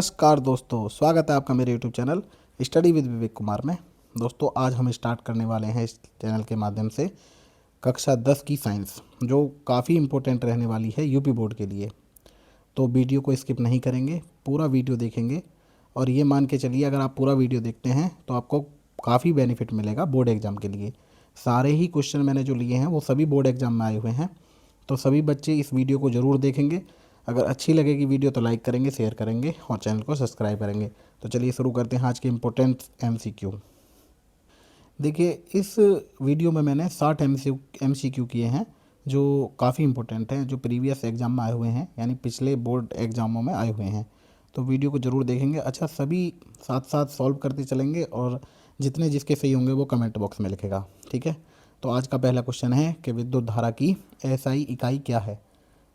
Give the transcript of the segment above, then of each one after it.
नमस्कार दोस्तों, स्वागत है आपका मेरे YouTube channel study with Vivek Kumar में। दोस्तों, आज हम स्टार्ट करने वाले हैं इस चैनल के माध्यम से कक्षा 10 की साइंस, जो काफ़ी इम्पोर्टेंट रहने वाली है यूपी बोर्ड के लिए। तो वीडियो को स्किप नहीं करेंगे, पूरा वीडियो देखेंगे और ये मान के चलिए अगर आप पूरा वीडियो देखते हैं तो आपको काफ़ी बेनिफिट मिलेगा बोर्ड एग्ज़ाम के लिए। सारे ही क्वेश्चन मैंने जो लिए हैं वो सभी बोर्ड एग्ज़ाम में आए हुए हैं, तो सभी बच्चे इस वीडियो को ज़रूर देखेंगे। अगर अच्छी लगेगी वीडियो तो लाइक करेंगे, शेयर करेंगे और चैनल को सब्सक्राइब करेंगे। तो चलिए शुरू करते हैं आज के इम्पोर्टेंट MCQ। देखिए, इस वीडियो में मैंने 60 MCQ किए हैं जो काफ़ी इम्पोर्टेंट हैं, जो प्रीवियस एग्ज़ाम में आए हुए हैं, यानी पिछले बोर्ड एग्ज़ामों में आए हुए हैं। तो वीडियो को ज़रूर देखेंगे। अच्छा, सभी साथ साथ सॉल्व करते चलेंगे और जितने जिसके सही होंगे वो कमेंट बॉक्स में लिखेगा, ठीक है। तो आज का पहला क्वेश्चन है कि विद्युत धारा की SI इकाई क्या है।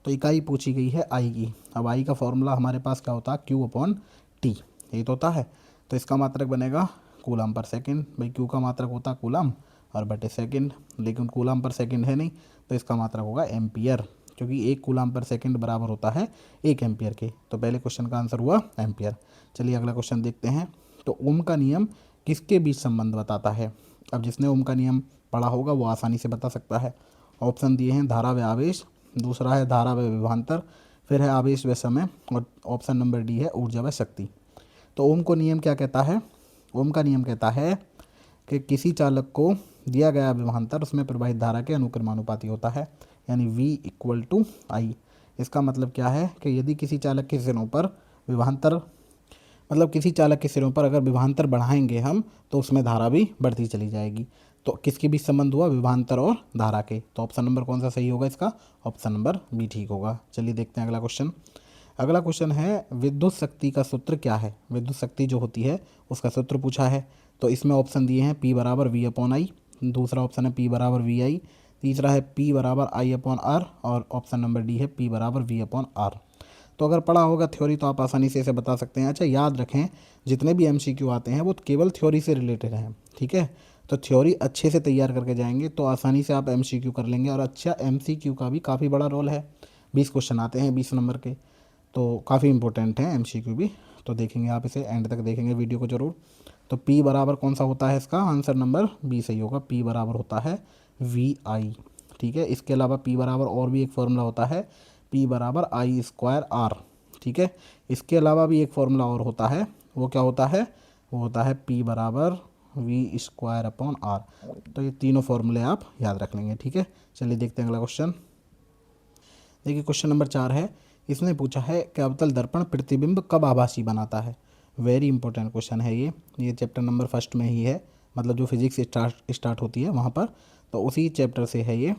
तो इकाई पूछी गई है आई की। अब आई का फॉर्मूला हमारे पास क्या होता है, Q/T, यही तो होता है। तो इसका मात्रक बनेगा कूलम पर सेकंड। भाई Q का मात्रक होता है कूलम और बटे सेकंड, लेकिन कूलम पर सेकंड है नहीं, तो इसका मात्रक होगा एम्पियर, क्योंकि 1 कूलम पर सेकंड बराबर होता है 1 एम्पियर के। तो पहले क्वेश्चन का आंसर हुआ एम्पियर। चलिए अगला क्वेश्चन देखते हैं। तो ओम का नियम किसके बीच संबंध बताता है। अब जिसने ओम का नियम पढ़ा होगा वो आसानी से बता सकता है। ऑप्शन दिए हैं धारा व आवेश, दूसरा है धारा व विभवांतर, फिर है आवेश व समय और ऑप्शन नंबर डी है ऊर्जा व शक्ति। तो ओम को नियम क्या कहता है। ओम का नियम कहता है कि किसी चालक को दिया गया विभवांतर उसमें प्रवाहित धारा के अनुक्रमानुपाती होता है, यानी V = I। इसका मतलब क्या है कि यदि किसी चालक के सिरों पर विभवांतर, मतलब किसी चालक के सिरों पर अगर विभवांतर बढ़ाएंगे हम तो उसमें धारा भी बढ़ती चली जाएगी। तो किसके बीच संबंध हुआ, विभवांतर और धारा के। तो ऑप्शन नंबर कौन सा सही होगा इसका, ऑप्शन नंबर बी ठीक होगा। चलिए देखते हैं अगला क्वेश्चन। अगला क्वेश्चन है विद्युत शक्ति का सूत्र क्या है। विद्युत शक्ति जो होती है उसका सूत्र पूछा है। तो इसमें ऑप्शन दिए हैं P = V/I, दूसरा ऑप्शन है P = VI, तीसरा है P = I/R और ऑप्शन नंबर डी है P = V/R। तो अगर पढ़ा होगा थ्योरी तो आप आसानी से इसे बता सकते हैं। अच्छा, याद रखें जितने भी MCQ आते हैं वो केवल थ्योरी से रिलेटेड हैं, ठीक है। तो थ्योरी अच्छे से तैयार करके जाएंगे तो आसानी से आप MCQ कर लेंगे। और अच्छा, MCQ का भी काफ़ी बड़ा रोल है। 20 क्वेश्चन आते हैं 20 नंबर के, तो काफ़ी इंपॉर्टेंट है MCQ भी। तो देखेंगे आप इसे, एंड तक देखेंगे वीडियो को ज़रूर। तो P बराबर कौन सा होता है, इसका आंसर नंबर बी सही होगा। P बराबर होता है VI, ठीक है। इसके अलावा P बराबर और भी एक फॉर्मूला होता है, P = I²R, ठीक है। इसके अलावा भी एक फॉर्मूला और होता है, वो क्या होता है, वो होता है P = V²/R। तो ये तीनों फॉर्मूले आप याद रख लेंगे, ठीक है। चलिए देखते हैं अगला क्वेश्चन। देखिए क्वेश्चन नंबर 4 है। इसने पूछा है कि अवतल दर्पण प्रतिबिंब कब आभासी बनाता है। वेरी इंपॉर्टेंट क्वेश्चन है ये चैप्टर नंबर 1 में ही है, मतलब जो फिजिक्स स्टार्ट होती है वहाँ पर, तो उसी चैप्टर से है ये।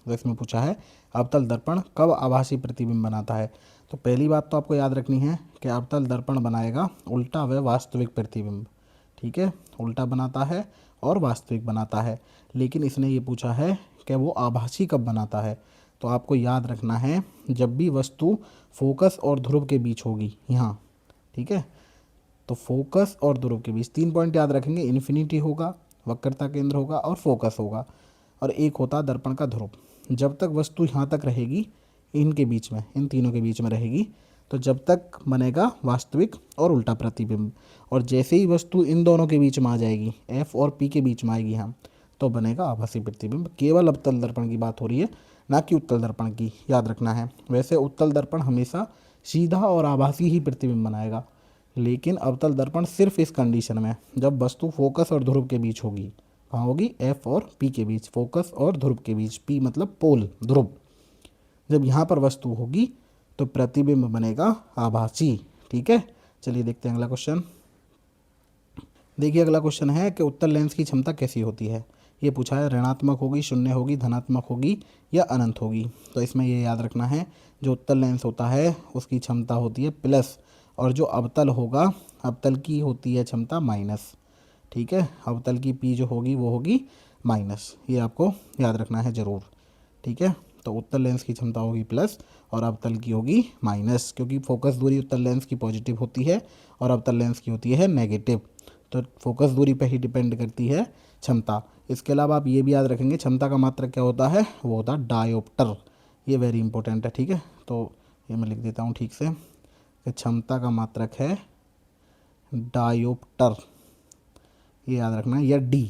तो इसमें पूछा है अवतल दर्पण कब आभासी प्रतिबिंब बनाता है। तो पहली बात तो आपको याद रखनी है कि अवतल दर्पण बनाएगा उल्टा व वास्तविक प्रतिबिंब, ठीक है। उल्टा बनाता है और वास्तविक बनाता है, लेकिन इसने ये पूछा है कि वो आभासी कब बनाता है। तो आपको याद रखना है जब भी वस्तु फोकस और ध्रुव के बीच होगी यहाँ, ठीक है। तो फोकस और ध्रुव के बीच 3 पॉइंट याद रखेंगे, इन्फिनिटी होगा, वक्रता केंद्र होगा और फोकस होगा, और एक होता दर्पण का ध्रुव। जब तक वस्तु यहाँ तक रहेगी, इनके बीच में, इन तीनों के बीच में रहेगी, तो जब तक बनेगा वास्तविक और उल्टा प्रतिबिंब। और जैसे ही वस्तु इन दोनों के बीच में आ जाएगी, F और P के बीच में आएगी यहाँ, तो बनेगा आभासी प्रतिबिंब। केवल अवतल दर्पण की बात हो रही है, ना कि उत्तल दर्पण की, याद रखना है। वैसे उत्तल दर्पण हमेशा सीधा और आभासी ही प्रतिबिंब बनाएगा, लेकिन अवतल दर्पण सिर्फ इस कंडीशन में जब वस्तु फोकस और ध्रुव के बीच होगी। कहाँ होगी, F और P के बीच, फोकस और ध्रुव के बीच। P मतलब पोल, ध्रुव। जब यहाँ पर वस्तु होगी तो प्रतिबिंब बनेगा आभासी, ठीक है। चलिए देखते हैं अगला क्वेश्चन। देखिए अगला क्वेश्चन है कि उत्तल लेंस की क्षमता कैसी होती है। ये पूछा है ऋणात्मक होगी, शून्य होगी, धनात्मक होगी या अनंत होगी। तो इसमें ये याद रखना है जो उत्तल लेंस होता है उसकी क्षमता होती है प्लस, और जो अवतल होगा, अवतल की होती है क्षमता माइनस, ठीक है। अवतल की P जो होगी वो होगी माइनस, ये आपको याद रखना है ज़रूर, ठीक है। तो उत्तल लेंस की क्षमता होगी प्लस और अवतल की होगी माइनस, क्योंकि फोकस दूरी उत्तल लेंस की पॉजिटिव होती है और अवतल लेंस की होती है नेगेटिव। तो फोकस दूरी पे ही डिपेंड करती है क्षमता। इसके अलावा आप ये भी याद रखेंगे क्षमता का मात्रक क्या होता है, वो होता है डायोप्टर। ये वेरी इंपॉर्टेंट है, ठीक है। तो ये मैं लिख देता हूँ ठीक से कि क्षमता का मात्रक है डायोप्टर, ये याद रखना है, या डी,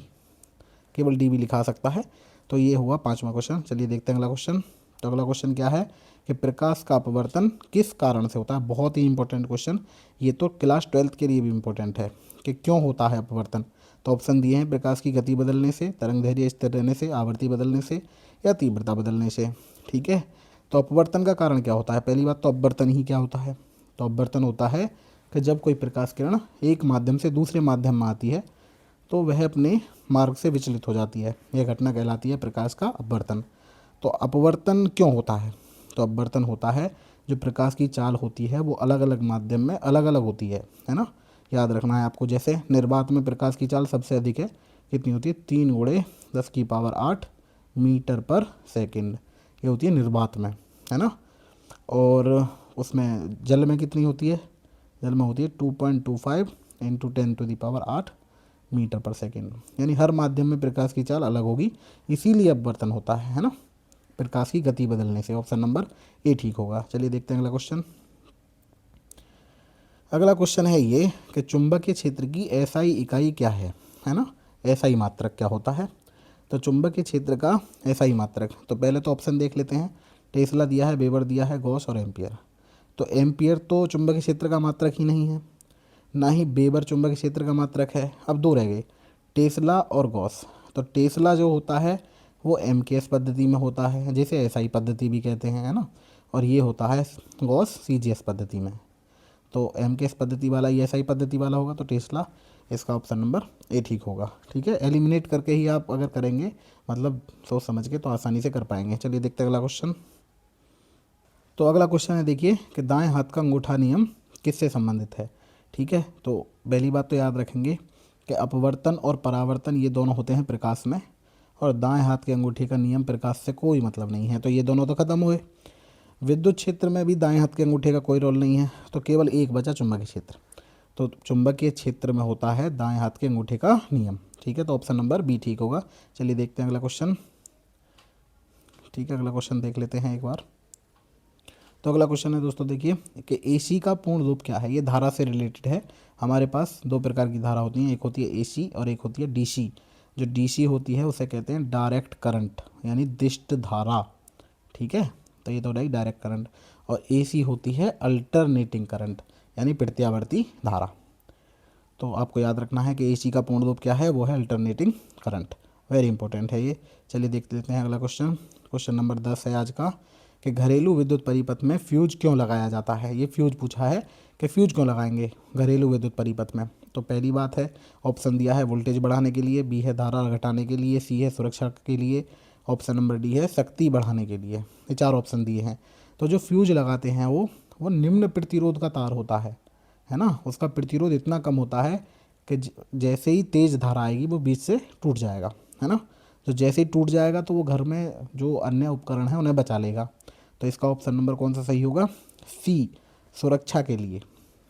केवल डी भी लिखा सकता है। तो ये हुआ 5वां क्वेश्चन। चलिए देखते हैं अगला क्वेश्चन। तो अगला क्वेश्चन क्या है कि प्रकाश का अपवर्तन किस कारण से होता है। बहुत ही इंपॉर्टेंट क्वेश्चन, ये तो क्लास 12th के लिए भी इंपॉर्टेंट है कि क्यों होता है अपवर्तन। तो ऑप्शन दिए हैं, प्रकाश की गति बदलने से, तरंग दैर्ध्य स्थिर रहने से, आवृत्ति बदलने से, या तीव्रता बदलने से। ठीक है, तो अपवर्तन का कारण क्या होता है। पहली बात तो अपवर्तन ही क्या होता है। तो अपवर्तन होता है कि जब कोई प्रकाश किरण एक माध्यम से दूसरे माध्यम में आती है तो वह अपने मार्ग से विचलित हो जाती है, यह घटना कहलाती है प्रकाश का अपवर्तन। तो अपवर्तन क्यों होता है। तो अपवर्तन होता है जो प्रकाश की चाल होती है वो अलग अलग माध्यम में अलग अलग होती है ना, याद रखना है आपको। जैसे निर्वात में प्रकाश की चाल सबसे अधिक है, कितनी होती है, 3 × 10⁸ मीटर पर सेकंड, ये होती है निर्वात में, है ना। और उसमें जल में कितनी होती है, जल में होती है 2.25 × 10⁸ मीटर पर सेकंड। यानी हर माध्यम में प्रकाश की चाल अलग होगी, इसीलिए अपवर्तन होता है ना, प्रकाश की गति बदलने से। ऑप्शन नंबर ए ठीक होगा। चलिए देखते हैं अगला क्वेश्चन। अगला क्वेश्चन है ये कि चुंबकीय क्षेत्र की एसआई इकाई क्या है ना, एसआई मात्रक क्या होता है। तो चुंबकीय क्षेत्र का एसआई मात्रक, तो पहले तो ऑप्शन देख लेते हैं। टेस्ला दिया है, वेबर दिया है, गॉस और एम्पियर। तो एम्पियर तो चुंबकीय क्षेत्र का मात्रक ही नहीं है, ना ही वेबर चुंबकीय क्षेत्र का मात्रक है। अब दो रह गए, टेस्ला और गॉस। तो टेस्ला जो होता है वो एमकेएस पद्धति में होता है, जिसे एसआई पद्धति भी कहते हैं, है ना। और ये होता है गॉस सीजीएस पद्धति में। तो एमकेएस पद्धति वाला ये एसआई पद्धति वाला होगा, तो टेस्ला, इसका ऑप्शन नंबर ए ठीक होगा। ठीक है, एलिमिनेट करके ही आप अगर करेंगे, मतलब सोच समझ के, तो आसानी से कर पाएंगे। चलिए देखते हैं अगला क्वेश्चन। तो अगला क्वेश्चन है देखिए कि दाएं हाथ का अंगूठा नियम किससे संबंधित है। ठीक है, तो पहली बात तो याद रखेंगे कि अपवर्तन और परावर्तन ये दोनों होते हैं प्रकाश में, और दाएं हाथ के अंगूठे का नियम प्रकाश से कोई मतलब नहीं है, तो ये दोनों तो खत्म हुए। विद्युत क्षेत्र में भी दाएं हाथ के अंगूठे का कोई रोल नहीं है, तो केवल एक बचा चुंबकीय क्षेत्र। तो चुंबकीय क्षेत्र में होता है दाएं हाथ के अंगूठे का नियम। ठीक है, तो ऑप्शन नंबर बी ठीक होगा। चलिए देखते हैं अगला क्वेश्चन। ठीक है, अगला क्वेश्चन देख लेते हैं एक बार। तो अगला क्वेश्चन है दोस्तों देखिए कि एसी का पूर्ण रूप क्या है। ये धारा से रिलेटेड है। हमारे पास दो प्रकार की धारा होती हैं, एक होती है एसी और एक होती है डीसी। जो डीसी होती है उसे कहते हैं डायरेक्ट करंट, यानी दिष्ट धारा। ठीक है, तो ये तो रही डायरेक्ट करंट। और एसी होती है अल्टरनेटिंग करंट, यानी प्रत्यावर्ती धारा। तो आपको याद रखना है कि एसी का पूर्ण रूप क्या है, वो है अल्टरनेटिंग करंट। वेरी इंपॉर्टेंट है ये। चलिए देख लेते हैं अगला क्वेश्चन। क्वेश्चन नंबर 10 है आज का कि घरेलू विद्युत परिपथ में फ्यूज क्यों लगाया जाता है। ये फ्यूज पूछा है कि फ्यूज क्यों लगाएंगे घरेलू विद्युत परिपथ में। तो पहली बात है, ऑप्शन दिया है वोल्टेज बढ़ाने के लिए, बी है धारा घटाने के लिए, सी है सुरक्षा के लिए, ऑप्शन नंबर डी है शक्ति बढ़ाने के लिए। ये चार ऑप्शन दिए हैं। तो जो फ्यूज लगाते हैं वो निम्न प्रतिरोध का तार होता है ना। उसका प्रतिरोध इतना कम होता है कि जैसे ही तेज़ धारा आएगी वो बीच से टूट जाएगा, है ना। तो जैसे ही टूट जाएगा तो वो घर में जो अन्य उपकरण हैं उन्हें बचा लेगा। तो इसका ऑप्शन नंबर कौन सा सही होगा, सी, सुरक्षा के लिए।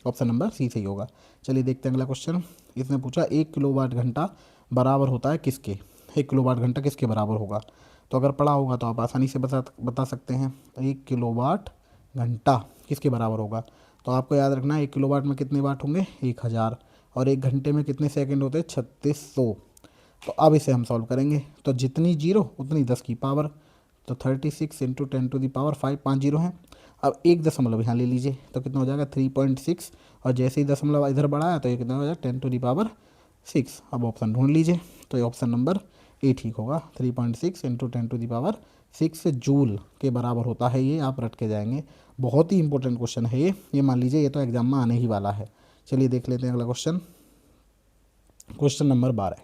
ऑप्शन नंबर सी सही होगा। चलिए देखते हैं अगला क्वेश्चन। इसने पूछा 1 किलोवाट घंटा बराबर होता है किसके। 1 किलोवाट घंटा किसके बराबर होगा। तो अगर पढ़ा होगा तो आप आसानी से बता सकते हैं। 1 किलोवाट घंटा किसके बराबर होगा। तो आपको याद रखना है 1 किलोवाट में कितने वाट होंगे, 1000, और 1 घंटे में कितने सेकंड होते हैं, 3600। तो अब इसे हम सॉल्व करेंगे। तो जितनी जीरो उतनी 10 की पावर, तो 36 × 10⁵ 5 जीरो हैं। अब एक दशमलव यहाँ ले लीजिए, तो कितना हो जाएगा 3.6, और जैसे ही दशमलव इधर बढ़ाया तो ये कितना हो जाएगा 10⁶। अब ऑप्शन ढूंढ लीजिए, तो ये ऑप्शन नंबर ए ठीक होगा। 3.6 × 10⁶ जूल के बराबर होता है ये, आप रट के जाएंगे। बहुत ही इंपॉर्टेंट क्वेश्चन है ये मान लीजिए, ये तो एग्जाम में आने ही वाला है। चलिए देख लेते हैं अगला क्वेश्चन। Question number 12।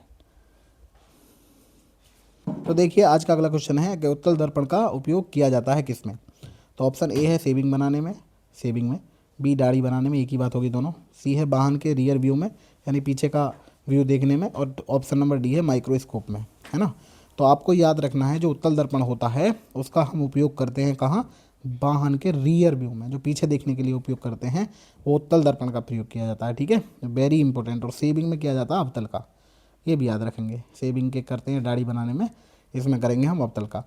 तो देखिए आज का अगला क्वेश्चन है कि उत्तल दर्पण का उपयोग किया जाता है किसमें। तो ऑप्शन ए है सेविंग बनाने में, बी दाढ़ी बनाने में, एक ही बात होगी दोनों, सी है वाहन के रियर व्यू में यानी पीछे का व्यू देखने में, और ऑप्शन नंबर डी है माइक्रोस्कोप में, है ना। तो आपको याद रखना है जो उत्तल दर्पण होता है उसका हम उपयोग करते हैं कहाँ, वाहन के रियर व्यू में, जो पीछे देखने के लिए उपयोग करते हैं वो उत्तल दर्पण का प्रयोग किया जाता है। ठीक है, वेरी इंपॉर्टेंट। और सेविंग में किया जाता है अवतल का, ये भी याद रखेंगे। सेविंग के करते हैं दाढ़ी बनाने में, इसमें करेंगे हम अवतल का।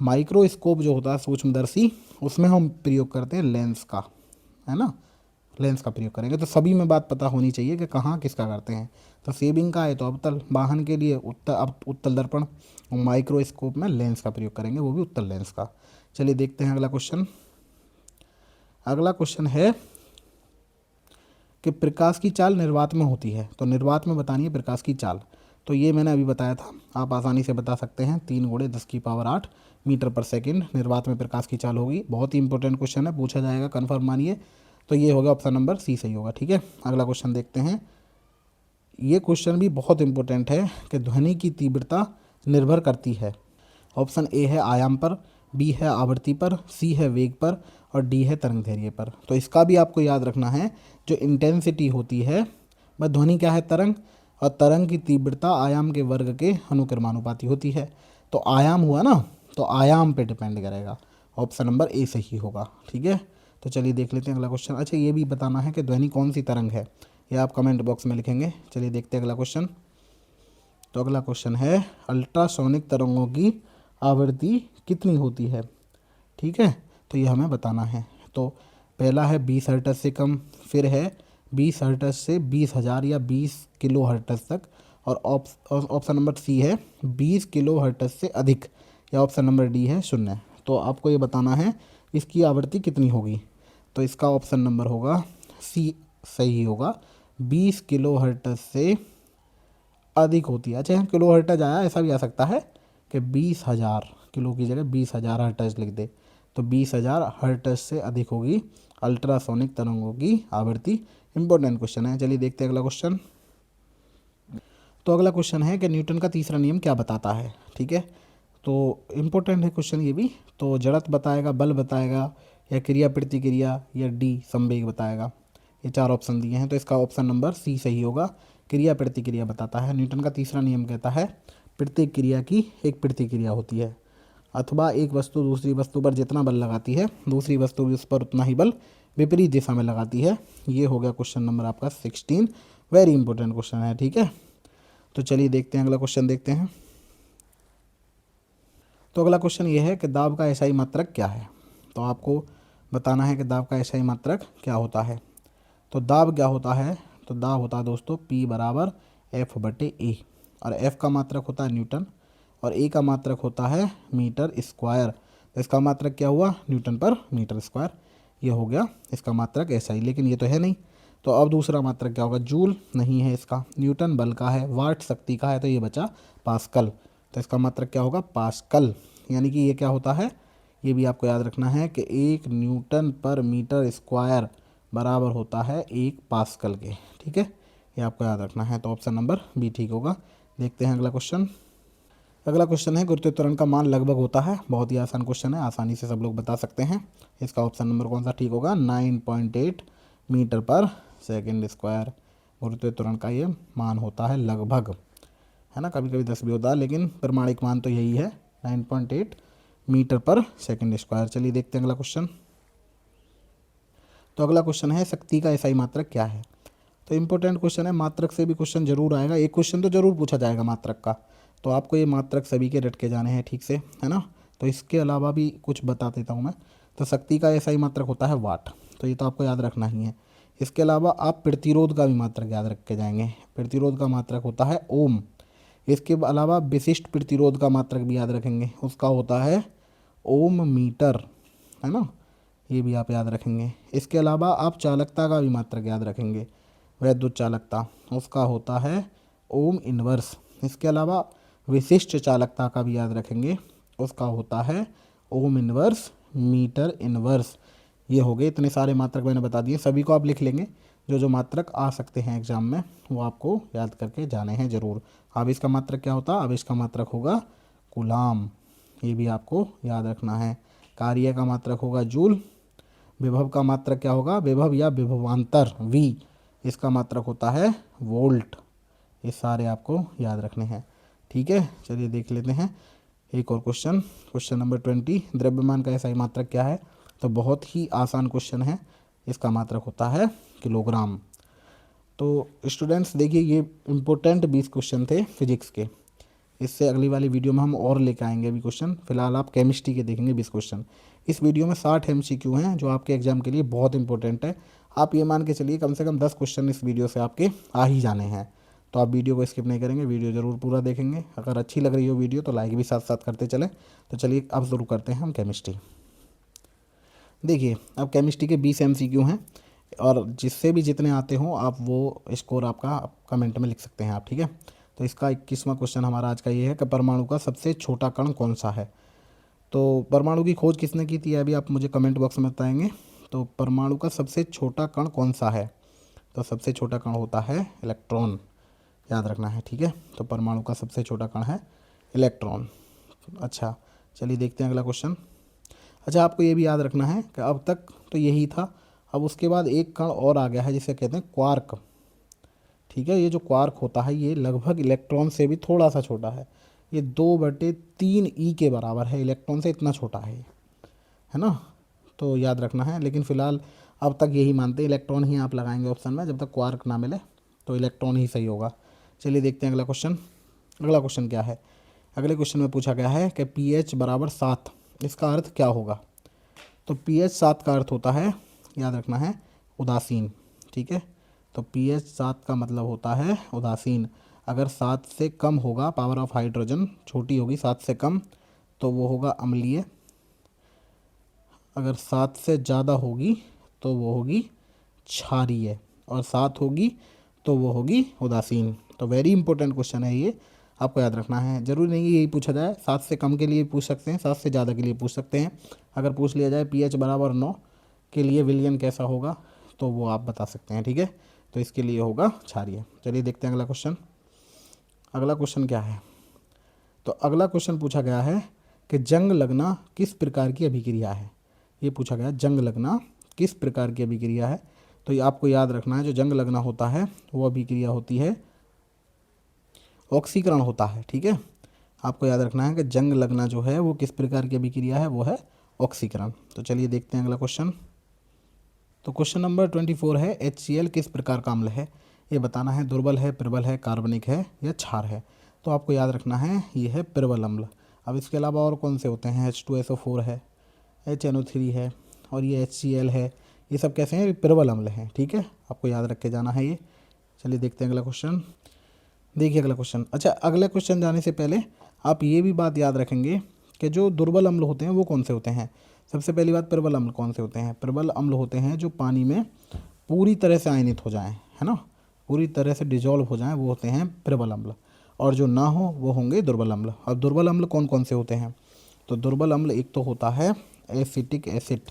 माइक्रोस्कोप जो होता है सूक्ष्मदर्शी, उसमें हम प्रयोग करते हैं लेंस का, है ना। लेंस का प्रयोग करेंगे। तो सभी में बात पता होनी चाहिए कि कहाँ किसका करते हैं। तो सेविंग का है तो अवतल, वाहन के लिए उत्तल दर्पण, और माइक्रोस्कोप में लेंस का प्रयोग करेंगे, वो भी उत्तल लेंस का। चलिए देखते हैं अगला क्वेश्चन। अगला क्वेश्चन है कि प्रकाश की चाल निर्वात में होती है, तो निर्वात में बतानी है प्रकाश की चाल। तो ये मैंने अभी बताया था, आप आसानी से बता सकते हैं, 3 × 10⁸ मीटर पर सेकंड निर्वात में प्रकाश की चाल होगी। बहुत ही इंपॉर्टेंट क्वेश्चन है, पूछा जाएगा कन्फर्म मानिए। तो ये होगा ऑप्शन नंबर सी सही होगा। ठीक है, अगला क्वेश्चन देखते हैं। ये क्वेश्चन भी बहुत इंपॉर्टेंट है कि ध्वनि की तीव्रता निर्भर करती है। ऑप्शन ए है आयाम पर, बी है आवृत्ति पर, सी है वेग पर, और डी है तरंगदैर्घ्य पर। तो इसका भी आपको याद रखना है, जो इंटेंसिटी होती है वह ध्वनि क्या है, तरंग, और तरंग की तीव्रता आयाम के वर्ग के अनुक्रमानुपाती होती है। तो आयाम हुआ ना, तो आयाम पे डिपेंड करेगा। ऑप्शन नंबर ए सही होगा। ठीक है, तो चलिए देख लेते हैं अगला क्वेश्चन। अच्छा, ये भी बताना है कि ध्वनि कौन सी तरंग है, ये आप कमेंट बॉक्स में लिखेंगे। चलिए देखते हैं अगला क्वेश्चन। तो अगला क्वेश्चन है अल्ट्रासोनिक तरंगों की आवृत्ति कितनी होती है। ठीक है, तो ये हमें बताना है। तो पहला है 20 हर्ट्ज से कम, फिर है 20 हर्ट्ज से 20,000 या 20 किलो हर्ट्ज तक, और ऑप्शन नंबर सी है 20 किलो हर्ट्ज से अधिक, या ऑप्शन नंबर डी है 0। तो आपको ये बताना है इसकी आवृत्ति कितनी होगी। तो इसका ऑप्शन नंबर होगा सी सही होगा, 20 किलो हर्ट्ज से अधिक होती है। अच्छा, किलो हर्ट्ज आया, ऐसा भी आ सकता है कि 20,000 किलो की जगह 20,000 हर्ट्ज लिख दे। तो 20,000 हर्ट्ज से अधिक होगी अल्ट्रासोनिक तरंगों की आवृत्ति। इंपॉर्टेंट क्वेश्चन है। चलिए देखते हैं अगला क्वेश्चन। तो अगला क्वेश्चन है कि न्यूटन का तीसरा नियम क्या बताता है। ठीक है, तो इम्पोर्टेंट है क्वेश्चन ये भी। तो जड़त्व बताएगा, बल बताएगा, या क्रिया प्रतिक्रिया, या डी संवेग बताएगा। ये 4 ऑप्शन दिए हैं, तो इसका ऑप्शन नंबर सी सही होगा, क्रिया प्रतिक्रिया बताता है। न्यूटन का तीसरा नियम कहता है प्रत्येक क्रिया की एक प्रतिक्रिया होती है, अथवा एक वस्तु दूसरी वस्तु पर जितना बल लगाती है, दूसरी वस्तु भी उस पर उतना ही बल विपरीत दिशा में लगाती है। ये हो गया क्वेश्चन नंबर आपका 16। वेरी इंपॉर्टेंट क्वेश्चन है। ठीक है, तो चलिए देखते हैं अगला क्वेश्चन देखते हैं। तो अगला क्वेश्चन ये है कि दाब का एसआई मात्रक क्या है। तो आपको बताना है कि दाब का एसआई मात्रक क्या होता है। तो दाब क्या होता है, तो दाब होता है दोस्तों P = F/A, और F का मात्रक होता है न्यूटन, और A का मात्रक होता है मीटर स्क्वायर। तो इसका मात्रक क्या हुआ, न्यूटन पर मीटर स्क्वायर। ये हो गया इसका मात्रक एसआई, लेकिन ये तो है नहीं। तो अब दूसरा मात्रक क्या होगा, जूल नहीं है इसका, न्यूटन बल का है, वाट शक्ति का है, तो ये बचा पास्कल। तो इसका मात्रक क्या होगा, पास्कल। यानी कि ये क्या होता है, ये भी आपको याद रखना है कि 1 न्यूटन पर मीटर स्क्वायर बराबर होता है 1 पास्कल के। ठीक है, ये आपको याद रखना है। तो ऑप्शन नंबर बी ठीक होगा। देखते हैं अगला क्वेश्चन। अगला क्वेश्चन है गुरुत्वीय त्वरण का मान लगभग होता है। बहुत ही आसान क्वेश्चन है, आसानी से सब लोग बता सकते हैं। इसका ऑप्शन नंबर कौन सा ठीक होगा, 9.8 मीटर पर सेकंड स्क्वायर गुरुत्वीय त्वरण का ये मान होता है लगभग, है ना। कभी कभी 10 भी होता है, लेकिन प्रमाणिक मान तो यही है 9.8 मीटर पर सेकंड स्क्वायर। चलिए देखते हैं अगला क्वेश्चन। तो अगला क्वेश्चन है शक्ति का एसआई मात्रक क्या है। तो इंपॉर्टेंट क्वेश्चन है, मात्रक से भी क्वेश्चन जरूर आएगा, एक क्वेश्चन तो जरूर पूछा जाएगा मात्रक का। तो आपको ये मात्रक सभी के रट के जाने हैं ठीक से, है ना। तो इसके अलावा भी कुछ बता देता हूँ मैं। तो शक्ति का एसआई मात्रक होता है वाट, तो ये तो आपको याद रखना ही है। इसके अलावा आप प्रतिरोध का भी मात्रक याद रख के जाएंगे, प्रतिरोध का मात्रक होता है ओम। इसके अलावा विशिष्ट प्रतिरोध का मात्रक भी याद रखेंगे, उसका होता है ओम मीटर, है ना, ये भी आप याद रखेंगे। इसके अलावा आप चालकता का भी मात्रक याद रखेंगे, वैद्युत चालकता, उसका होता है ओम इनवर्स। इसके अलावा विशिष्ट चालकता का भी याद रखेंगे, उसका होता है ओम इनवर्स मीटर इनवर्स। ये हो गए इतने सारे मात्रक मैंने बता दिए, सभी को आप लिख लेंगे। जो जो मात्रक आ सकते हैं एग्जाम में वो आपको याद करके जाने हैं ज़रूर। आवेश का मात्रक क्या होता है, आवेश का मात्रक होगा कूलाम, ये भी आपको याद रखना है। कार्य का मात्रक होगा जूल। विभव का मात्रक क्या होगा, विभव या विभवांतर V, इसका मात्रक होता है वोल्ट। ये सारे आपको याद रखने हैं। ठीक है, चलिए देख लेते हैं एक और क्वेश्चन। क्वेश्चन नंबर 20, द्रव्यमान का एसआई मात्रक क्या है। तो बहुत ही आसान क्वेश्चन है, इसका मात्रक होता है किलोग्राम। तो स्टूडेंट्स देखिए, ये इम्पोर्टेंट 20 क्वेश्चन थे फिजिक्स के। इससे अगली वाली वीडियो में हम और लेकर आएंगे अभी क्वेश्चन। फिलहाल आप केमिस्ट्री के देखेंगे 20 क्वेश्चन। इस वीडियो में 60 MCQ हैं जो आपके एग्जाम के लिए बहुत इंपॉर्टेंट है। आप ये मान के चलिए कम से कम 10 क्वेश्चन इस वीडियो से आपके आ ही जाने हैं। तो आप वीडियो को स्किप नहीं करेंगे, वीडियो ज़रूर पूरा देखेंगे। अगर अच्छी लग रही हो वीडियो तो लाइक भी साथ साथ करते चलें। तो चलिए अब शुरू करते हैं हम केमिस्ट्री। देखिए अब केमिस्ट्री के 20 MCQ हैं और जिससे भी जितने आते हों आप वो स्कोर आपका कमेंट में लिख सकते हैं आप, ठीक है। तो इसका 21वां क्वेश्चन हमारा आज का ये है कि परमाणु का सबसे छोटा कण कौन सा है। तो परमाणु की खोज किसने की थी अभी आप मुझे कमेंट बॉक्स में बताएंगे। तो परमाणु का सबसे छोटा कण कौन सा है, तो सबसे छोटा कण होता है इलेक्ट्रॉन, याद रखना है, ठीक है। तो परमाणु का सबसे छोटा कण है इलेक्ट्रॉन। अच्छा चलिए देखते हैं अगला क्वेश्चन। अच्छा आपको ये भी याद रखना है कि अब तक तो यही था, अब उसके बाद एक कण और आ गया है जिसे कहते हैं क्वार्क, ठीक है। ये जो क्वार्क होता है ये लगभग इलेक्ट्रॉन से भी थोड़ा सा छोटा है, ये 2/3 के बराबर है, इलेक्ट्रॉन से इतना छोटा है ना। तो याद रखना है, लेकिन फ़िलहाल अब तक यही मानते हैं, इलेक्ट्रॉन ही आप लगाएंगे ऑप्शन में, जब तक क्वार्क ना मिले तो इलेक्ट्रॉन ही सही होगा। चलिए देखते हैं अगला क्वेश्चन। अगला क्वेश्चन क्या है, अगले क्वेश्चन में पूछा गया है कि pH = 7, इसका अर्थ क्या होगा। तो pH 7 का अर्थ होता है, याद रखना है, उदासीन, ठीक है। तो pH 7 का मतलब होता है उदासीन। अगर 7 से कम होगा, पावर ऑफ हाइड्रोजन छोटी होगी 7 से कम, तो वो होगा अम्लीय। अगर 7 से ज़्यादा होगी तो वो होगी क्षारीय, और 7 होगी तो वो होगी उदासीन। तो वेरी इंपॉर्टेंट क्वेश्चन है ये, आपको याद रखना है। ज़रूरी नहीं है यही पूछा जाए, 7 से कम के लिए पूछ सकते हैं, 7 से ज़्यादा के लिए पूछ सकते हैं। अगर पूछ लिया जाए pH = 9 के लिए विलयन कैसा होगा तो वो आप बता सकते हैं, ठीक है। तो इसके लिए होगा क्षारीय। चलिए देखते हैं अगला क्वेश्चन। अगला क्वेश्चन क्या है, तो अगला क्वेश्चन पूछा गया है कि जंग लगना किस प्रकार की अभिक्रिया है। ये पूछा गया जंग लगना किस प्रकार की अभिक्रिया है। तो ये आपको याद रखना है, जो जंग लगना होता है वो अभिक्रिया होती है ऑक्सीकरण होता है, ठीक है। आपको याद रखना है कि जंग लगना जो है वो किस प्रकार की अभिक्रिया है, वो है ऑक्सीकरण। तो चलिए देखते हैं अगला क्वेश्चन। तो क्वेश्चन नंबर 24 है HCl किस प्रकार का अम्ल है। ये बताना है दुर्बल है, प्रबल है, कार्बनिक है या क्षार है। तो आपको याद रखना है ये है प्रबल अम्ल। अब इसके अलावा और कौन से होते हैं, H2SO4 है, HNO3 है और ये HCl है, ये सब कैसे हैं, प्रबल अम्ल हैं, ठीक है। आपको याद रख के जाना है ये। चलिए देखते हैं अगला क्वेश्चन। देखिए अगला क्वेश्चन। अच्छा अगले क्वेश्चन जाने से पहले आप ये भी बात याद रखेंगे कि जो दुर्बल अम्ल होते हैं वो कौन से होते हैं। सबसे पहली बात, प्रबल अम्ल कौन से होते हैं। प्रबल अम्ल होते हैं जो पानी में पूरी तरह से आयनित हो जाएं, है ना, पूरी तरह से डिजॉल्व हो जाएं, वो होते हैं प्रबल अम्ल। और जो ना हो वो होंगे दुर्बल अम्ल। अब दुर्बल अम्ल कौन कौन से होते हैं, तो दुर्बल अम्ल एक तो होता है एसिटिक एसिड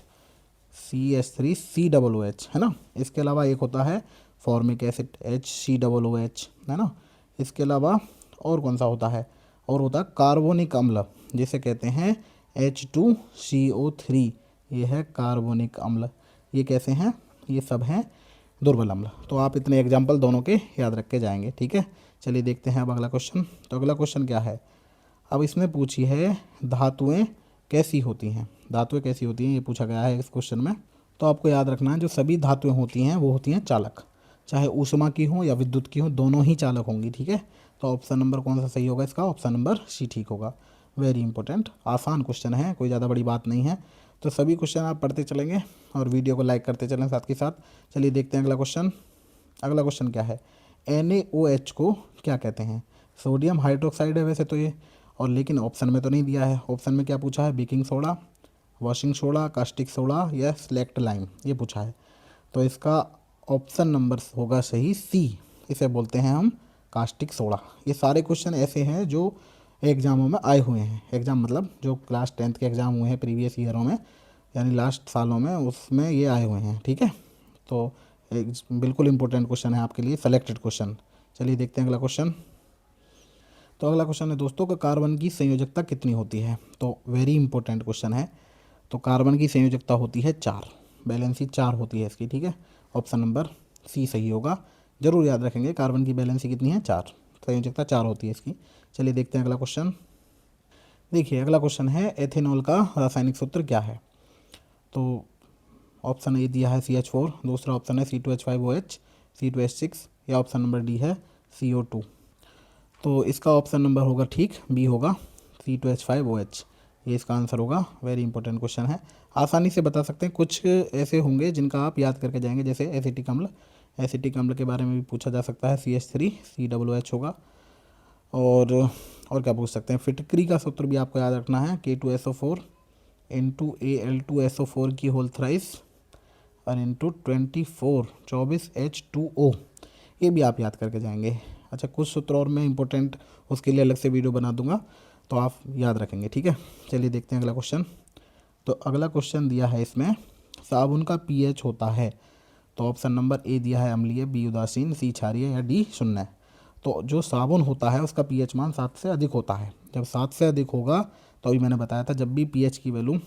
CH3COOH, है ना। इसके अलावा एक होता है फॉर्मिक एसिड HCOOH, है ना। इसके अलावा और कौन सा होता है, और होता है कार्बोनिक अम्ल जिसे कहते हैं H2CO3, ये है कार्बोनिक अम्ल। ये कैसे हैं, ये सब हैं दुर्बल अम्ल। तो आप इतने एग्जाम्पल दोनों के याद रख के जाएंगे, ठीक है। चलिए देखते हैं अब अगला क्वेश्चन। तो अगला क्वेश्चन क्या है, अब इसमें पूछी है धातुएं कैसी होती हैं। धातुएं कैसी होती हैं ये पूछा गया है इस क्वेश्चन में। तो आपको याद रखना है जो सभी धातुएं होती हैं वो होती हैं चालक, चाहे ऊष्मा की हो या विद्युत की हो, दोनों ही चालक होंगी, ठीक है। तो ऑप्शन नंबर कौन सा सही होगा इसका, ऑप्शन नंबर C ठीक होगा। वेरी इंपॉर्टेंट, आसान क्वेश्चन है, कोई ज़्यादा बड़ी बात नहीं है। तो सभी क्वेश्चन आप पढ़ते चलेंगे और वीडियो को लाइक करते चलें साथ के साथ। चलिए देखते हैं अगला क्वेश्चन। अगला क्वेश्चन क्या है, NaOH को क्या कहते हैं। सोडियम हाइड्रोक्साइड है वैसे तो ये, और लेकिन ऑप्शन में तो नहीं दिया है। ऑप्शन में क्या पूछा है, baking soda, washing soda, caustic soda या स्लेक्ट लाइम, ये पूछा है। तो इसका ऑप्शन नंबर होगा सही C, इसे बोलते हैं हम कास्टिक सोडा। ये सारे क्वेश्चन ऐसे हैं जो एग्जामों में आए हुए हैं, एग्जाम मतलब जो क्लास 10th के एग्ज़ाम हुए हैं प्रीवियस ईयरों में, यानी लास्ट सालों में, उसमें ये आए हुए हैं, ठीक है। तो एक बिल्कुल इंपॉर्टेंट क्वेश्चन है आपके लिए, सेलेक्टेड क्वेश्चन। चलिए देखते हैं अगला क्वेश्चन। तो अगला क्वेश्चन है दोस्तों कि कार्बन की संयोजकता कितनी होती है। तो वेरी इंपॉर्टेंट क्वेश्चन है। तो कार्बन की संयोजकता होती है 4, बैलेंसी 4 होती है इसकी, ठीक है। ऑप्शन नंबर C सही होगा। जरूर याद रखेंगे कार्बन की बैलेंसी कितनी है, 4, संयोजकता 4 होती है इसकी। चलिए देखते हैं अगला क्वेश्चन। देखिए अगला क्वेश्चन है एथेनॉल का रासायनिक सूत्र क्या है। तो ऑप्शन ए दिया है CH4, दूसरा ऑप्शन है C2H5OH, C2H6 या ऑप्शन नंबर D है CO2। तो इसका ऑप्शन नंबर होगा ठीक, B होगा C2H5OH। ये इसका आंसर होगा। वेरी इंपॉर्टेंट क्वेश्चन है, आसानी से बता सकते हैं। कुछ ऐसे होंगे जिनका आप याद करके जाएंगे, जैसे एसिटिक अम्ल। एसिटिक अम्ल के बारे में भी पूछा जा सकता है, CH3 COOH होगा। और क्या पूछ सकते हैं, फिटकरी का सूत्र भी आपको याद रखना है, K2SO4 इंटू Al2SO4 की होल थ्राइस और इंटू 24 H2O, ये भी आप याद करके जाएंगे। अच्छा, कुछ सूत्र और मैं इंपॉर्टेंट उसके लिए अलग से वीडियो बना दूंगा, तो आप याद रखेंगे, ठीक है। चलिए देखते हैं अगला क्वेश्चन। तो अगला क्वेश्चन दिया है इसमें, साबुन का pH होता है। तो ऑप्शन नंबर ए दिया है अम्लीय, बी उदासीन, सी क्षारीय या डी शून्य। तो जो साबुन होता है उसका pH मान 7 से अधिक होता है। जब 7 से अधिक होगा, तो अभी मैंने बताया था, जब भी pH की वैल्यू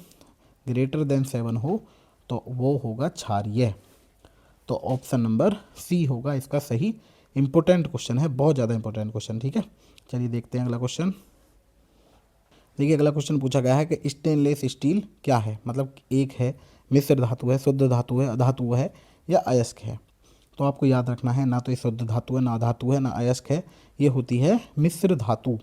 ग्रेटर देन 7 हो तो वो होगा क्षारीय। तो ऑप्शन नंबर सी होगा इसका सही। इंपॉर्टेंट क्वेश्चन है, बहुत ज़्यादा इंपॉर्टेंट क्वेश्चन, ठीक है। चलिए देखते हैं अगला क्वेश्चन। देखिए अगला क्वेश्चन पूछा गया है कि स्टेनलेस स्टील क्या है, मतलब एक है, मिश्र धातु है, शुद्ध धातु है, अधातु है या अयस्क है। तो आपको याद रखना है, ना तो ये शुद्ध धातु है, ना धातु है, ना अयस्क है, ये होती है मिश्र धातु।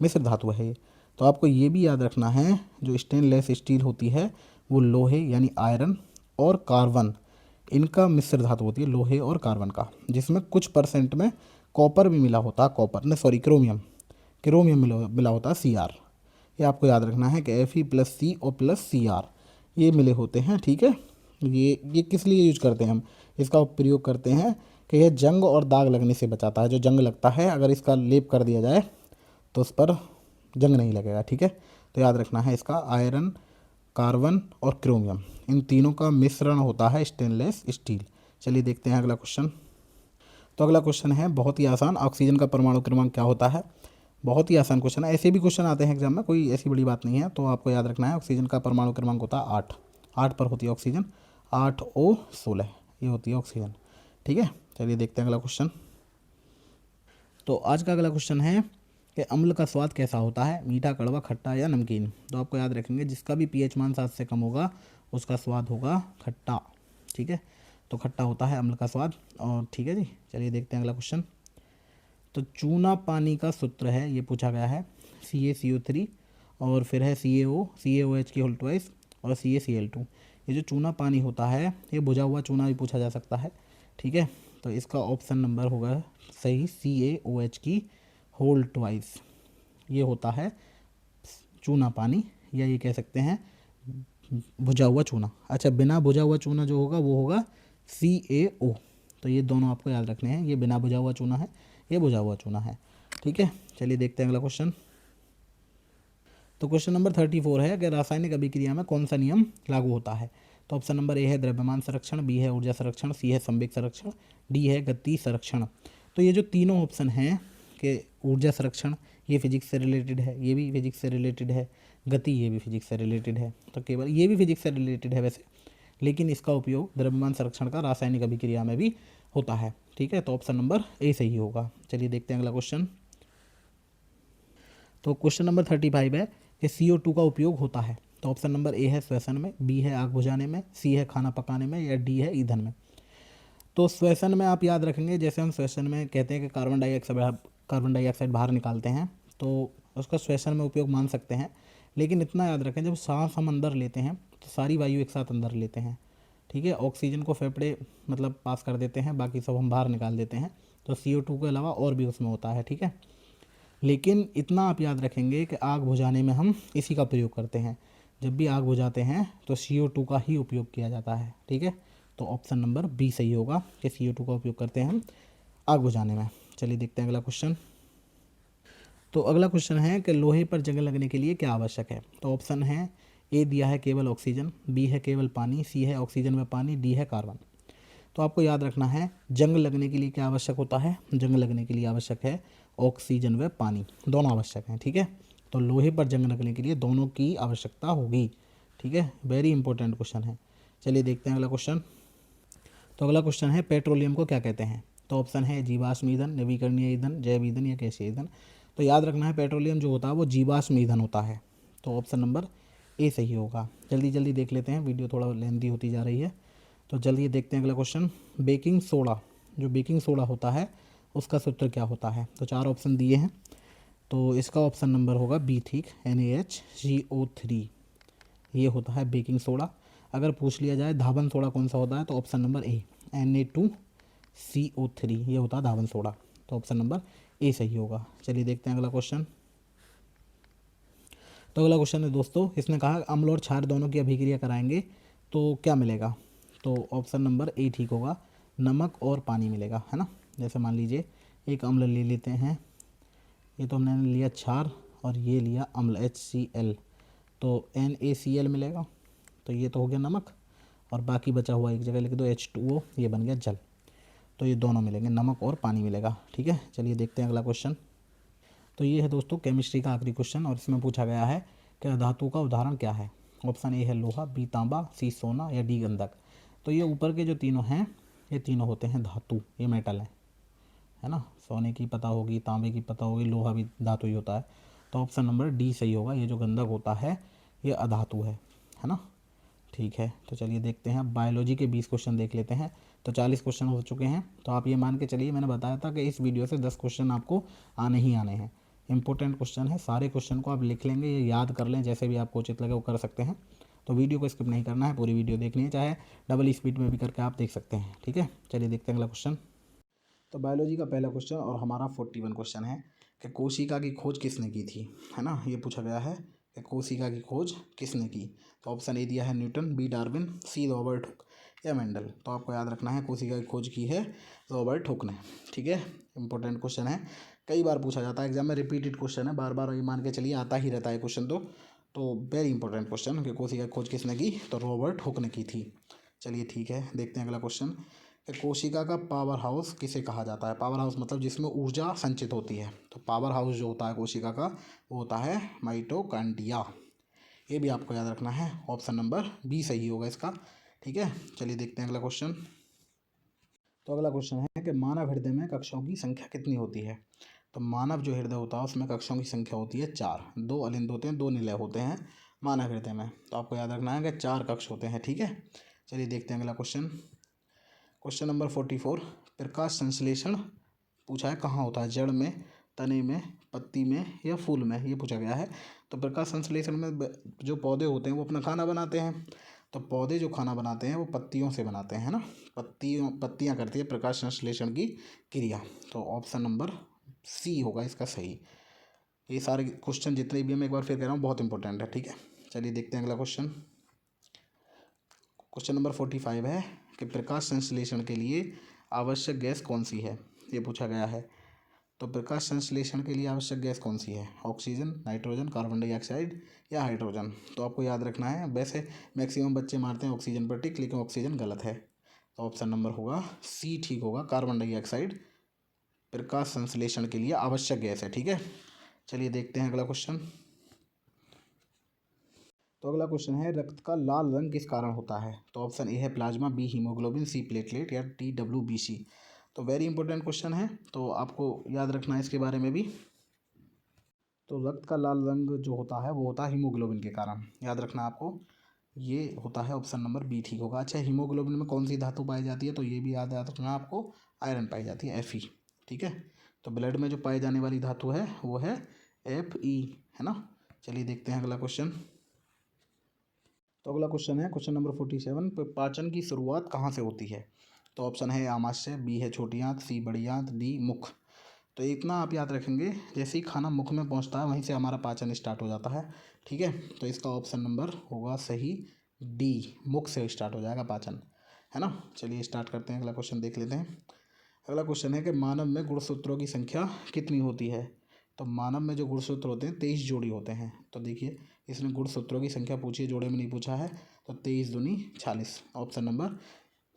मिश्र धातु है ये। तो आपको ये भी याद रखना है, जो स्टेनलेस स्टील होती है वो लोहे यानी आयरन और कार्बन, इनका मिश्र धातु होती है, लोहे और कार्बन का, जिसमें कुछ परसेंट में कॉपर भी मिला होता है, कॉपर ने सॉरी क्रोमियम, क्रोमियम मिला होता है Cr। ये आपको याद रखना है कि Fe+C प्लस Cr ये मिले होते हैं, ठीक है। ये किस लिए यूज करते हैं हम, इसका प्रयोग करते हैं कि यह जंग और दाग लगने से बचाता है। जो जंग लगता है, अगर इसका लेप कर दिया जाए तो उस पर जंग नहीं लगेगा, ठीक है। तो याद रखना है इसका, आयरन, कार्बन और क्रोमियम, इन तीनों का मिश्रण होता है स्टेनलेस स्टील। चलिए देखते हैं अगला क्वेश्चन। तो अगला क्वेश्चन है बहुत ही आसान, ऑक्सीजन का परमाणु क्रमांक क्या होता है। बहुत ही आसान क्वेश्चन है, ऐसे भी क्वेश्चन आते हैं एग्जाम में, कोई ऐसी बड़ी बात नहीं है। तो आपको याद रखना है, ऑक्सीजन का परमाणु क्रमांक होता है 8। 8 पर होती है ऑक्सीजन, 8O16 ये होती है ऑक्सीजन, ठीक है। चलिए देखते हैं अगला क्वेश्चन। तो आज का अगला क्वेश्चन है कि अम्ल का स्वाद कैसा होता है, मीठा, कड़वा, खट्टा या नमकीन। तो आपको याद रखेंगे, जिसका भी pH मान 7 से कम होगा उसका स्वाद होगा खट्टा, ठीक है। तो खट्टा होता है अम्ल का स्वाद, और ठीक है जी। चलिए देखते हैं अगला क्वेश्चन। तो चूना पानी का सूत्र है, ये पूछा गया है, CaCO3 और फिर है CaOH की होल ट्वाइस और CaCl2। ये जो चूना पानी होता है, ये बुझा हुआ चूना भी पूछा जा सकता है, ठीक है। तो इसका ऑप्शन नंबर होगा सही, CaOH की होल ट्वाइस। ये होता है चूना पानी, या ये कह सकते हैं बुझा हुआ चूना। अच्छा, बिना बुझा हुआ चूना जो होगा वो होगा CaO। तो ये दोनों आपको याद रखने हैं, ये बिना बुझा हुआ चूना है, ये बुझा हुआ चूना है, ठीक है। चलिए देखते हैं अगला क्वेश्चन। तो क्वेश्चन नंबर 34 है कि रासायनिक अभिक्रिया में कौन सा नियम लागू होता है। तो ऑप्शन नंबर ए है द्रव्यमान संरक्षण, बी है ऊर्जा संरक्षण, सी है संवेग संरक्षण, डी है गति संरक्षण। तो ये जो तीनों ऑप्शन हैं कि ऊर्जा संरक्षण ये फिजिक्स से रिलेटेड है, ये भी फिजिक्स से रिलेटेड है, गति ये भी फिजिक्स से रिलेटेड है, तो केवल ये भी फिजिक्स से रिलेटेड है वैसे, लेकिन इसका उपयोग द्रव्यमान संरक्षण का रासायनिक अभिक्रिया में भी होता है, ठीक है। तो ऑप्शन नंबर ए सही होगा। चलिए देखते हैं अगला क्वेश्चन। तो क्वेश्चन नंबर 35 है कि CO2 का उपयोग होता है। तो ऑप्शन नंबर ए है श्वसन में, बी है आग बुझाने में, सी है खाना पकाने में या डी है ईंधन में। तो श्वसन में आप याद रखेंगे, जैसे हम श्वसन में कहते हैं कि कार्बन डाइऑक्साइड बाहर निकालते हैं, तो उसका श्वसन में उपयोग मान सकते हैं। लेकिन इतना याद रखें, जब सांस हम अंदर लेते हैं तो सारी वायु एक साथ अंदर लेते हैं, ठीक है। ऑक्सीजन को फेफड़े मतलब पास कर देते हैं, बाकी सब हम बाहर निकाल देते हैं। तो CO2 के अलावा और भी उसमें होता है, ठीक है। लेकिन इतना आप याद रखेंगे कि आग बुझाने में हम इसी का प्रयोग करते हैं। जब भी आग बुझाते हैं तो CO2 का ही उपयोग किया जाता है, ठीक है। तो ऑप्शन नंबर बी सही होगा कि CO2 का उपयोग करते हैं हम आग बुझाने में। चलिए देखते हैं अगला क्वेश्चन। तो अगला क्वेश्चन है कि लोहे पर जंग लगने के लिए क्या आवश्यक है। तो ऑप्शन है ए दिया है केवल ऑक्सीजन, बी है केवल पानी, सी है ऑक्सीजन व पानी, डी है कार्बन। तो आपको याद रखना है, जंग लगने के लिए क्या आवश्यक होता है, जंग लगने के लिए आवश्यक है ऑक्सीजन व पानी, दोनों आवश्यक हैं, ठीक है। तो लोहे पर जंग लगने के लिए दोनों की आवश्यकता होगी, ठीक है। वेरी इंपॉर्टेंट क्वेश्चन है। चलिए देखते हैं अगला क्वेश्चन। तो अगला क्वेश्चन है पेट्रोलियम को क्या कहते हैं। तो ऑप्शन है जीवाश्म ईंधन, नवीकरणीय ईंधन, जैव ईंधन या गैसीय ईंधन। तो याद रखना है, पेट्रोलियम जो होता है वो जीवाश्म ईंधन होता है। तो ऑप्शन नंबर ए सही होगा। जल्दी जल्दी देख लेते हैं, वीडियो थोड़ा लेंथी होती जा रही है। तो जल्दी देखते हैं अगला क्वेश्चन। बेकिंग सोडा, जो बेकिंग सोडा होता है उसका सूत्र क्या होता है। तो 4 ऑप्शन दिए हैं, तो इसका ऑप्शन नंबर होगा बी, ठीक, NaHCO3, ये होता है बेकिंग सोडा। अगर पूछ लिया जाए धावन सोडा कौन सा होता है, तो ऑप्शन नंबर ए, Na2CO3, ये होता है धावन सोडा। तो ऑप्शन नंबर ए सही होगा। चलिए देखते हैं अगला क्वेश्चन। तो अगला क्वेश्चन है दोस्तों, इसने कहा अम्ल और क्षार दोनों की अभिक्रिया कराएंगे तो क्या मिलेगा। तो ऑप्शन नंबर ए ठीक होगा, नमक और पानी मिलेगा, है ना। जैसे मान लीजिए एक अम्ल ले लेते हैं, ये तो हमने लिया क्षार और ये लिया अम्ल HCl, तो NaCl मिलेगा। तो ये तो हो गया नमक, और बाकी बचा हुआ एक जगह लिख दो H2O, ये बन गया जल। तो ये दोनों मिलेंगे, नमक और पानी मिलेगा, ठीक है। चलिए देखते हैं अगला क्वेश्चन। तो ये है दोस्तों केमिस्ट्री का आखिरी क्वेश्चन, और इसमें पूछा गया है कि धातु का उदाहरण क्या है। ऑप्शन ए है लोहा, बी तांबा, सी सोना, या डी गंधक। तो ये ऊपर के जो तीनों हैं, ये तीनों होते हैं धातु, ये मेटल है ना। सोने की पता होगी, तांबे की पता होगी, लोहा भी धातु ही होता है। तो ऑप्शन नंबर डी सही होगा, ये जो गंधक होता है ये अधातु है ना। ठीक है, तो चलिए देखते हैं। बायोलॉजी के 20 क्वेश्चन देख लेते हैं। तो 40 क्वेश्चन हो चुके हैं, तो आप ये मान के चलिए, मैंने बताया था कि इस वीडियो से 10 क्वेश्चन आपको आने ही आने हैं। इंपॉर्टेंट क्वेश्चन है, सारे क्वेश्चन को आप लिख लेंगे, ये याद कर लें, जैसे भी आपको उचित लगे वो कर सकते हैं। तो वीडियो को स्किप नहीं करना है, पूरी वीडियो देखनी है, चाहे डबल स्पीड में भी करके आप देख सकते हैं, ठीक है। चलिए देखते हैं अगला क्वेश्चन। तो बायोलॉजी का पहला क्वेश्चन और हमारा 41 क्वेश्चन है कि कोशिका की खोज किसने की थी, है ना। ये पूछा गया है कि कोशिका की खोज किसने की। तो ऑप्शन ए दिया है Newton, B Darwin, C Robert Hooke, या मेंडल। तो आपको याद रखना है कोशिका की खोज की है रॉबर्ट हुक ने, ठीक है। इंपॉर्टेंट क्वेश्चन है, कई बार पूछा जाता है एग्जाम में, रिपीटेड क्वेश्चन है, बार बार ये मान के चलिए आता ही रहता है क्वेश्चन। तो वेरी इंपॉर्टेंट क्वेश्चन कि कोशिका की खोज किसने की, तो रॉबर्ट हुक ने की थी। चलिए ठीक है, देखते हैं अगला क्वेश्चन। कोशिका का पावर हाउस किसे कहा जाता है। पावर हाउस मतलब जिसमें ऊर्जा संचित होती है। तो पावर हाउस जो होता है कोशिका का, वो होता है माइटोकॉन्ड्रिया। ये भी आपको याद रखना है, ऑप्शन नंबर बी सही होगा इसका, ठीक है। चलिए देखते हैं अगला क्वेश्चन। तो अगला क्वेश्चन है कि मानव हृदय में कक्षों की संख्या कितनी होती है। तो मानव जो हृदय होता है उसमें कक्षों की संख्या होती है 4, 2 अलिंद होते हैं, 2 निलय होते हैं मानव हृदय में। तो आपको याद रखना है कि 4 कक्ष होते हैं, ठीक है। चलिए देखते हैं अगला क्वेश्चन। क्वेश्चन नंबर 44, प्रकाश संश्लेषण पूछा है कहाँ होता है, जड़ में, तने में, पत्ती में, या फूल में, ये पूछा गया है। तो प्रकाश संश्लेषण में जो पौधे होते हैं वो अपना खाना बनाते हैं। तो पौधे जो खाना बनाते हैं वो पत्तियों से बनाते हैं ना, पत्तियाँ करती है प्रकाश संश्लेषण की क्रिया। तो ऑप्शन नंबर सी होगा इसका सही। ये सारे क्वेश्चन जितने भी, मैं एक बार फिर कह रहा हूँ, बहुत इंपॉर्टेंट है, ठीक है। चलिए देखते हैं अगला क्वेश्चन। क्वेश्चन नंबर 45 है कि प्रकाश संश्लेषण के लिए आवश्यक गैस कौन सी है, ये पूछा गया है। तो प्रकाश संश्लेषण के लिए आवश्यक गैस कौन सी है, ऑक्सीजन, नाइट्रोजन, कार्बन डाइऑक्साइड, या हाइड्रोजन। तो आपको याद रखना है, वैसे मैक्सिमम बच्चे मारते हैं ऑक्सीजन पर टिक, लेकिन ऑक्सीजन गलत है। तो ऑप्शन नंबर होगा सी ठीक होगा, कार्बन डाइऑक्साइड प्रकाश संश्लेषण के लिए आवश्यक गैस है, ठीक है। चलिए देखते हैं अगला क्वेश्चन। तो अगला क्वेश्चन है रक्त का लाल रंग किस कारण होता है। तो ऑप्शन ए है प्लाज्मा, बी हीमोग्लोबिन, सी प्लेटलेट, या टी WBC। तो वेरी इंपॉर्टेंट क्वेश्चन है, तो आपको याद रखना है इसके बारे में भी। तो रक्त का लाल रंग जो होता है वो होता है हीमोग्लोबिन के कारण, याद रखना आपको, ये होता है ऑप्शन नंबर बी ठीक होगा। अच्छा, हीमोग्लोबिन में कौन सी धातु पाई जाती है, तो ये भी याद रखना आपको, आयरन पाई जाती है, Fe, ठीक है। तो ब्लड में जो पाई जाने वाली धातु है वो है Fe, है ना। चलिए देखते हैं अगला क्वेश्चन। तो अगला क्वेश्चन है क्वेश्चन नंबर 47, पाचन की शुरुआत कहाँ से होती है। तो ऑप्शन है आमाशय, बी है छोटी आंत, सी बड़ी आंत, डी मुख। तो इतना आप याद रखेंगे, जैसे ही खाना मुख में पहुंचता है वहीं से हमारा पाचन स्टार्ट हो जाता है, ठीक है। तो इसका ऑप्शन नंबर होगा सही डी, मुख से स्टार्ट हो जाएगा पाचन, है ना। चलिए स्टार्ट करते हैं, अगला क्वेश्चन देख लेते हैं। अगला क्वेश्चन है कि मानव में गुणसूत्रों की संख्या कितनी होती है। तो मानव में जो गुणसूत्र होते हैं 23 जोड़ी होते हैं। तो देखिए इसमें गुणसूत्रों की संख्या पूछी है, जोड़े में नहीं पूछा है। तो 23 दूनी 46, ऑप्शन नंबर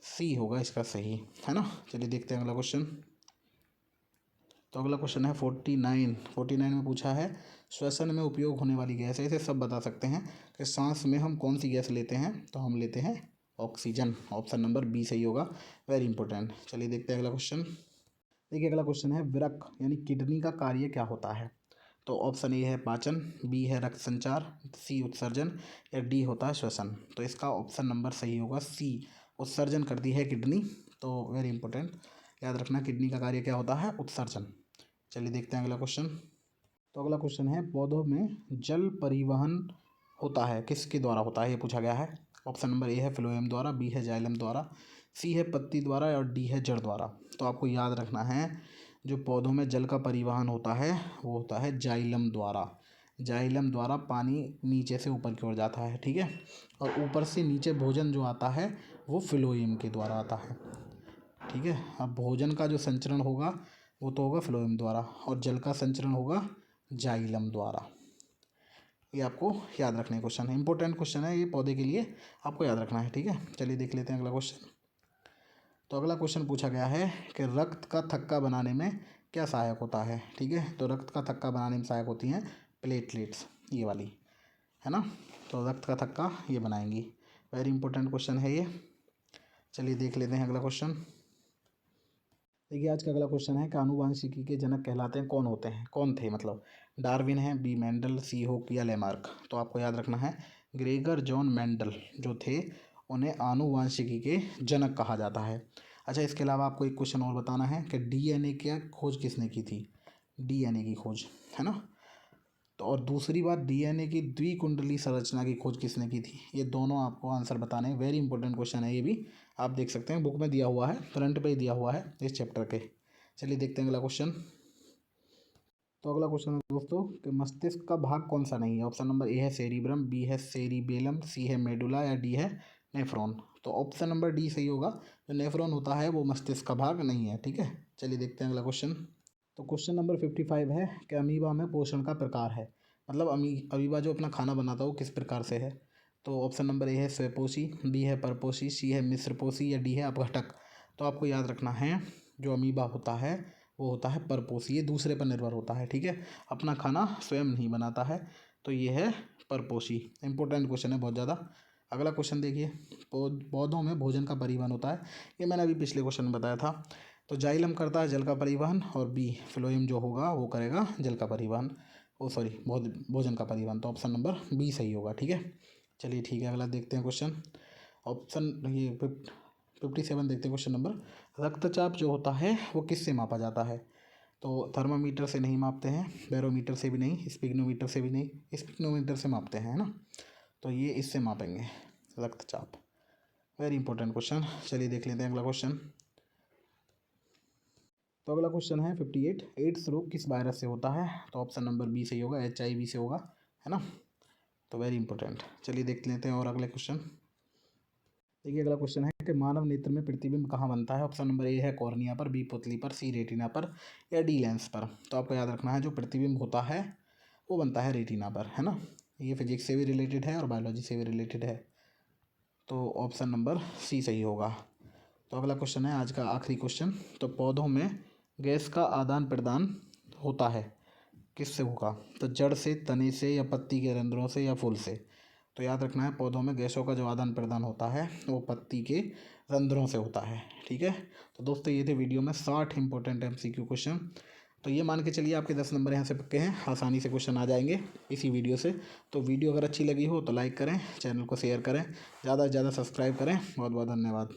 सी होगा इसका सही, है ना। चलिए देखते हैं अगला क्वेश्चन। तो अगला क्वेश्चन है 49 में पूछा है श्वसन में उपयोग होने वाली गैस है, इसे सब बता सकते हैं कि सांस में हम कौन सी गैस लेते हैं। तो हम लेते हैं ऑक्सीजन, ऑप्शन नंबर बी सही होगा, वेरी इंपॉर्टेंट। चलिए देखते हैं अगला क्वेश्चन। देखिए अगला क्वेश्चन है वृक्क यानी किडनी का कार्य क्या होता है। तो ऑप्शन ए है पाचन, बी है रक्त संचार, सी उत्सर्जन, या डी होता है श्वसन। तो इसका ऑप्शन नंबर सही होगा सी, उत्सर्जन करती है किडनी। तो वेरी इंपॉर्टेंट, याद रखना किडनी का कार्य क्या होता है, उत्सर्जन। चलिए देखते हैं अगला क्वेश्चन। तो अगला क्वेश्चन है, पौधों में जल परिवहन होता है किसके द्वारा होता है, ये पूछा गया है। ऑप्शन नंबर ए है फ्लोएम द्वारा, बी है जाइलम द्वारा, सी है पत्ती द्वारा और डी है जड़ द्वारा। तो आपको याद रखना है जो पौधों में जल का परिवहन होता है वो होता है जाइलम द्वारा। जाइलम द्वारा पानी नीचे से ऊपर की ओर जाता है, ठीक है, और ऊपर से नीचे भोजन जो आता है वो फ्लोएम के द्वारा आता है, ठीक है। अब भोजन का जो संचरण होगा वो तो होगा फ्लोएम द्वारा और जल का संचरण होगा जाइलम द्वारा। ये आपको याद रखने क्वेश्चन है, इंपॉर्टेंट क्वेश्चन है ये पौधे के लिए, आपको याद रखना है, ठीक है। चलिए देख लेते हैं अगला क्वेश्चन। तो अगला क्वेश्चन पूछा गया है कि रक्त का थक्का बनाने में क्या सहायक होता है, ठीक है। तो रक्त का थक्का बनाने में सहायक होती हैं प्लेटलेट्स, ये वाली है ना। तो रक्त का थक्का ये बनाएंगी, वेरी इंपॉर्टेंट क्वेश्चन है ये। चलिए देख लेते हैं अगला क्वेश्चन। देखिए आज का अगला क्वेश्चन है कि आनुवांशिकी के जनक कहलाते हैं कौन होते हैं, कौन थे, मतलब डार्विन है, बी मेंडल, सी हुक या लेमार्क। तो आपको याद रखना है ग्रेगर जॉन मेंडल जो थे उन्हें आनुवांशिकी के जनक कहा जाता है। अच्छा, इसके अलावा आपको एक क्वेश्चन और बताना है कि डीएनए की खोज किसने की थी, डीएनए की खोज, है ना। तो और दूसरी बात, डीएनए की द्विकुंडली संरचना की खोज किसने की थी। ये दोनों आपको आंसर बताने हैं, वेरी इंपॉर्टेंट क्वेश्चन है ये भी, आप देख सकते हैं बुक में दिया हुआ है, फ्रंट पे ही दिया हुआ है इस चैप्टर के। चलिए देखते हैं अगला क्वेश्चन। तो अगला क्वेश्चन है दोस्तों कि मस्तिष्क का भाग कौन सा नहीं है। ऑप्शन नंबर ए है सेरिब्रम, बी है सेरिबेलम, सी है मेडुला या डी है नेफ्रॉन। तो ऑप्शन नंबर डी सही होगा, जो नेफ्रॉन होता है वो मस्तिष्क का भाग नहीं है, ठीक है। चलिए देखते हैं अगला क्वेश्चन। तो क्वेश्चन नंबर 55 है कि अमीबा में पोषण का प्रकार है, मतलब अमीबा जो अपना खाना बनाता है वो किस प्रकार से है। तो ऑप्शन नंबर ए है स्वयंपोषी, बी है परपोषी, सी है मिश्रपोषी या डी है अपघटक। तो आपको याद रखना है जो अमीबा होता है वो होता है परपोषी, ये दूसरे पर निर्भर होता है, ठीक है, अपना खाना स्वयं नहीं बनाता है, तो ये है परपोषी। इंपॉर्टेंट क्वेश्चन है बहुत ज़्यादा। अगला क्वेश्चन देखिए, पौधों में भोजन का परिवहन होता है, ये मैंने अभी पिछले क्वेश्चन में बताया था। तो जाइलम करता है जल का परिवहन और बी फ्लोएम जो होगा वो करेगा जल का परिवहन, ओ सॉरी भोजन का परिवहन। तो ऑप्शन नंबर बी सही होगा, ठीक है। चलिए ठीक है, अगला देखते हैं क्वेश्चन। ऑप्शन ये 57 देखते हैं क्वेश्चन नंबर। रक्तचाप जो होता है वो किससे मापा जाता है। तो थर्मामीटर से नहीं मापते हैं, बैरोमीटर से भी नहीं, स्पिग्नोमीटर से भी नहीं, स्पिग्नोमीटर से मापते हैं, है ना। तो ये इससे मापेंगे रक्तचाप, वेरी इंपॉर्टेंट क्वेश्चन। चलिए देख लेते हैं अगला क्वेश्चन। तो अगला क्वेश्चन है 58, एड्स रोग किस वायरस से होता है। तो ऑप्शन नंबर बी सही होगा, HIV से होगा, है ना। तो वेरी इंपॉर्टेंट। चलिए देख लेते हैं और अगले क्वेश्चन। देखिए अगला क्वेश्चन है कि मानव नेत्र में प्रतिबिंब कहाँ बनता है। ऑप्शन नंबर ए है कॉर्निया पर, बी पुतली पर, सी रेटिना पर या डी लेंस पर। तो आपको याद रखना है जो प्रतिबिंब होता है वो बनता है रेटिना पर, है ना। ये फिजिक्स से भी रिलेटेड है और बायोलॉजी से भी रिलेटेड है, तो ऑप्शन नंबर सी सही होगा। तो अगला क्वेश्चन है आज का आखिरी क्वेश्चन। तो पौधों में गैस का आदान प्रदान होता है किससे होगा। तो जड़ से, तने से या पत्ती के रंध्रों से या फूल से। तो याद रखना है पौधों में गैसों का जो आदान प्रदान होता है वो पत्ती के रंध्रों से होता है, ठीक है। तो दोस्तों ये थे वीडियो में 60 इंपॉर्टेंट MCQ क्वेश्चन। तो ये मान के चलिए आपके 10 नंबर यहाँ से पक्के हैं, आसानी से क्वेश्चन आ जाएंगे इसी वीडियो से। तो वीडियो अगर अच्छी लगी हो तो लाइक करें, चैनल को शेयर करें, ज़्यादा से ज़्यादा सब्सक्राइब करें। बहुत बहुत धन्यवाद।